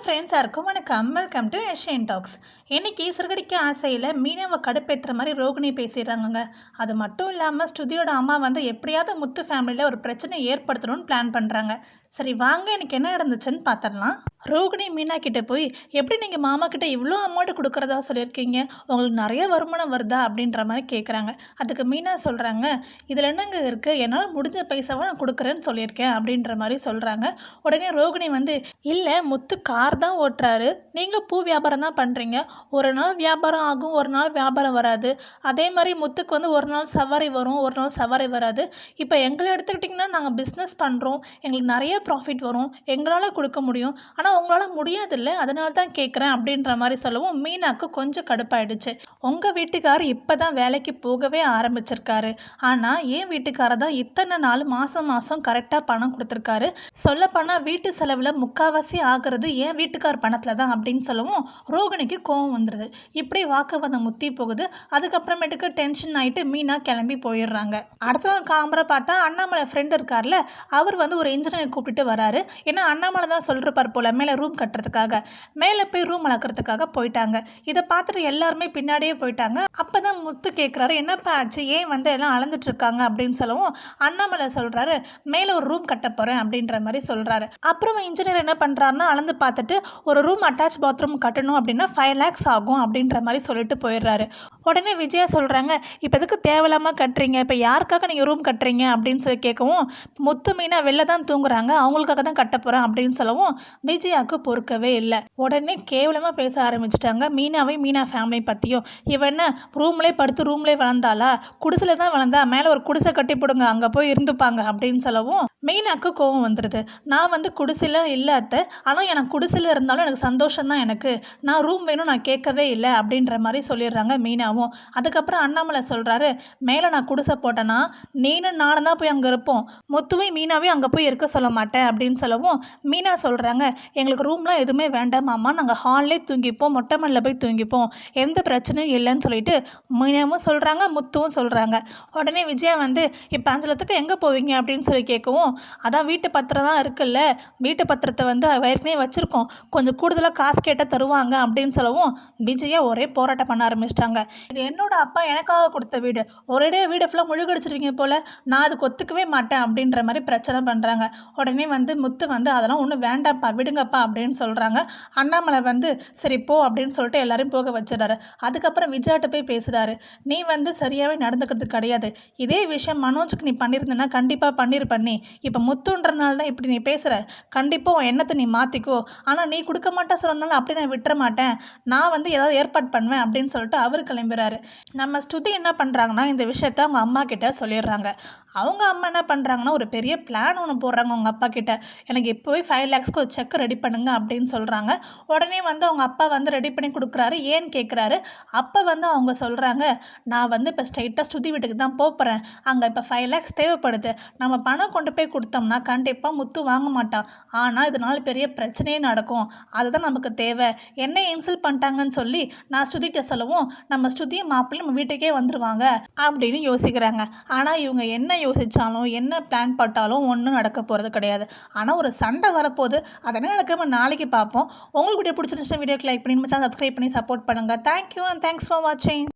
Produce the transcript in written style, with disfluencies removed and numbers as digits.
ஃப்ரெண்ட்ஸாக இருக்கும் வணக்கம். Welcome to Asian Talks. இன்னைக்கு சிறுகடிக்க ஆசையில் மீனவை கடுப்பேற்றுற மாதிரி ரோகிணி பேசிடுறாங்கங்க. அது மட்டும் இல்லாமல் ஸ்ருதியோட அம்மா வந்து எப்படியாவது முத்து ஃபேமிலியில் ஒரு பிரச்சனை ஏற்படுத்தணும்னு பிளான் பண்ணுறாங்க. சரி வாங்க, எனக்கு என்ன நடந்துச்சுன்னு பார்த்துடலாம். ரோகிணி மீனா கிட்ட போய், எப்படி நீங்கள் மாமா கிட்ட இவ்வளோ அமௌண்ட் கொடுக்குறதா சொல்லியிருக்கீங்க, உங்களுக்கு நிறைய வருமானம் வருதா அப்படின்ற மாதிரி கேட்குறாங்க. அதுக்கு மீனா சொல்கிறாங்க, இதில் என்னங்க இருக்குது, என்னால் முடிஞ்ச பைசாவை நான் கொடுக்குறேன்னு சொல்லியிருக்கேன் அப்படின்ற மாதிரி சொல்கிறாங்க. உடனே ரோகிணி வந்து, இல்லை முத்து கார் தான் ஓட்டுறாரு, நீங்களும் பூ வியாபாரம் தான் பண்ணுறீங்க, ஒரு நாள் வியாபாரம் ஆகும், ஒரு நாள் வியாபாரம் வராது. அதே மாதிரி முத்துக்கு வந்து ஒரு நாள் சவாரி வரும், ஒரு நாள் சவாரி வராது. இப்போ எங்களை எடுத்துக்கிட்டிங்கன்னா நாங்கள் பிஸ்னஸ் பண்ணுறோம், எங்களுக்கு நிறைய ப்ராஃபிட் வரும், எங்களால் கொடுக்க முடியும், ஆனால் உங்களால் முடியாதில்ல, அதனால தான் கேட்குறேன் அப்படின்ற மாதிரி சொல்லவும் மீனாக்கு கொஞ்சம் கடுப்பாயிடுச்சு. உங்கள் வீட்டுக்கார் இப்போ தான் வேலைக்கு போகவே ஆரம்பிச்சிருக்காரு, ஆனால் என் வீட்டுக்காரர் தான் இத்தனை நாள் மாதம் மாதம் கரெக்டாக பணம் கொடுத்துருக்காரு. சொல்லப்போனால் வீட்டு செலவில் முக்கால்வாசி ஆகிறது என் வீட்டுக்கார் பணத்தில் தான் அப்படின்னு சொல்லவும் ரோகிணிக்கு கோவம் வந்துடுது. இப்படி வாக்குவாதம் முத்தி போகுது. அதுக்கப்புறமேட்டுக்கு டென்ஷன் ஆகிட்டு மீனா கிளம்பி போயிடுறாங்க. அடுத்த நாள் காமரை பார்த்தா அண்ணாமலை ஃப்ரெண்ட் இருக்கார்ல, அவர் வந்து ஒரு இன்ஜினியரை கூப்பிட்டு வராரு. ஏன்னா அண்ணாமலை தான் சொல்கிறப்பார் போல் மேலே ரூம் கட்டுறதுக்காக, மேலே போய் ரூம் வளர்க்குறதுக்காக போயிட்டாங்க. இதை பார்த்துட்டு எல்லாருமே பின்னாடியே போயிட்டாங்க. அப்போ தான் முத்து கேட்குறாரு, என்னப்பா ஆச்சு, ஏன் வந்து எல்லாம் அளந்துட்டு இருக்காங்க அப்படின்னு சொல்லவும் அண்ணாமலை சொல்கிறாரு, மேலே ஒரு ரூம் கட்ட போகிறேன் அப்படின்ற மாதிரி சொல்கிறாரு. அப்புறம் இன்ஜினியர் என்ன பண்ணுறாருன்னா அளந்து பார்த்துட்டு ஒரு ரூம் அட்டாச் பாத்ரூம் கட்டணும் அப்படின்னா 5 lakhs ஆகும் அப்படின்ற மாதிரி சொல்லிட்டு போயிடுறாரு. உடனே விஜயா சொல்கிறாங்க, இப்போ எதுக்கு தேவையில்லாமல் கட்டுறீங்க, இப்போ யாருக்காக நீங்கள் ரூம் கட்டுறீங்க அப்படின்னு சொல்லி கேட்கவும் முத்து மீனா வெளில தான் தூங்குறாங்க, அவங்களுக்காக தான் கட்ட போகிறேன் அப்படின்னு சொல்லவும் விஜயாவுக்கு பொறுக்கவே இல்லை. உடனே கேவலமாக பேச ஆரம்பிச்சிட்டாங்க மீனாவையும் மீனா ஃபேமிலி பற்றியும். இவன் என்ன ரூம்லேயே படுத்து ரூம்லேயே வளர்ந்தாளா, குடிசையில் தான் வளர்ந்தா, மேலே ஒரு குடிசை கட்டி போடுங்க, அங்கே போய் இருந்துப்பாங்க அப்படின்னு சொல்லவும் மீனாக்கு கோவம் வந்துடுது. நான் வந்து குடிசையில் இல்லை அத்தை, ஆனால் எனக்கு குடிசையில் இருந்தாலும் எனக்கு சந்தோஷம் தான், எனக்கு நான் ரூம் வேணும் நான் கேட்கவே இல்லை அப்படின்ற மாதிரி சொல்லிடுறாங்க மீனாவும். அதுக்கப்புறம் அண்ணாமலை சொல்கிறாரு, மேலே நான் குடிசை போட்டேன்னா நீனும் நானும் தான் போய் அங்கே இருப்போம், முத்துவையும் மீனாவையும் அங்கே போய் இருக்க சொல்ல மாட்டேன் அப்படின்னு சொல்லவும் மீனா சொல்கிறாங்க, எங்களுக்கு ரூம்லாம் எதுவுமே வேண்டாமாம்மா, நாங்கள் ஹால்லே தூங்கிப்போம், மொட்டை மாடியில் போய் தூங்கிப்போம், எந்த பிரச்சனையும் இல்லைன்னு சொல்லிட்டு மீனாவும் சொல்கிறாங்க, முத்துவும் சொல்கிறாங்க. உடனே விஜயா வந்து, இப்போ அஞ்சலத்துக்கு எங்கே போவீங்க அப்படின்னு சொல்லி கேட்கவும், அதான் வீட்டு பத்திரம் தான் இருக்குல்ல, வீட்டு பத்திரத்தை வந்து ஏற்கனவே வச்சுருக்கோம், கொஞ்சம் கூடுதலாக காசு கேட்டால் தருவாங்க அப்படின்னு சொல்லவும் விஜயா ஒரே போராட்டம் பண்ண ஆரம்பிச்சிட்டாங்க. இது என்னோட அப்பா எனக்காக கொடுத்த வீடு, ஒரே வீடு ஃபுல்லாக முழுகடிச்சிருக்கீங்க போல், நான் அதுக்கு ஒத்துக்கவே மாட்டேன் அப்படின்ற மாதிரி பிரச்சனை பண்ணுறாங்க. உடனே வந்து முத்து வந்து, அதெல்லாம் ஒன்றும் வேண்டாப்பா விடுங்கப்பா அப்படின்னு சொல்கிறாங்க. அண்ணாமலை வந்து சரி போ அப்படின்னு சொல்லிட்டு எல்லாரையும் போக வச்சிடறாரு. அதுக்கப்புறம் விஜயாட்ட போய் பேசுகிறாரு, நீ வந்து சரியாகவே நடந்துக்கிறது கிடையாது, இதே விஷயம் மனோஜுக்கு நீ பண்ணியிருந்தேன்னா கண்டிப்பாக பண்ணி இப்போ முத்துன்றனால தான் இப்படி நீ பேசுகிற, கண்டிப்பாக உன் எண்ணத்தை நீ மாற்றிக்கோ, ஆனால் நீ கொடுக்க மாட்டேன் சொன்னனால அப்படி நான் விட்டுற மாட்டேன், நான் வந்து ஏதாவது ஏற்பாடு பண்ணுவேன் அப்படின்னு சொல்லிட்டு அவர் கிளம்புறாரு. நம்ம ஸ்ருதி என்ன பண்ணுறாங்கன்னா இந்த விஷயத்த அவங்க அம்மா கிட்ட சொல்லிடுறாங்க. அவங்க அம்மா என்ன பண்ணுறாங்கன்னா ஒரு பெரிய பிளான் ஒன்று போடுறாங்க அவங்க அப்பா கிட்ட, எனக்கு இப்போவே 5 lakhsக்கு ஒரு செக் ரெடி பண்ணுங்க அப்படின்னு சொல்கிறாங்க. உடனே வந்து அவங்க அப்பா வந்து ரெடி பண்ணி கொடுக்குறாரு. ஏன்னு கேட்குறாரு. அப்போ வந்து அவங்க சொல்கிறாங்க, நான் வந்து இப்போ ஸ்ட்ரைட்டாக ஸ்ருதி வீட்டுக்கு தான் போகிறேன், அங்கே இப்போ 5 lakhs தேவைப்படுது, நம்ம பணம் கொண்டு போய் கொடுத்தோம்னா கண்டிப்பாக முத்து வாங்க மாட்டான், ஆனால் இதனால பெரிய பிரச்சனையே நடக்கும், அதுதான் நமக்கு தேவை, என்ன இன்சல்ட் பண்ணிட்டாங்கன்னு சொல்லி நான் ஸ்ருதிகிட்ட சொல்லவும் நம்ம ஸ்ருதியும் மாப்பிள்ளை நம்ம வீட்டுக்கே வந்துடுவாங்க அப்படின்னு யோசிக்கிறாங்க. ஆனால் இவங்க என்ன யோசித்தாலும் என்ன பிளான் போட்டாலும் ஒன்றும் நடக்க போகிறது கிடையாது. ஆனால் ஒரு சண்டை வரப்போகுது, அதனால் நடக்காமல் நாளைக்கு பார்ப்போம். உங்களுக்கு வீடியோ பிடிச்சிருந்துச்சுன்னா வீடியோக்கு லைக் பண்ணி சப்ஸ்கிரைப் பண்ணி சப்போர்ட் பண்ணுங்கள். தேங்க்யூ அண்ட் தேங்க்ஸ் ஃபார் வாட்சிங்.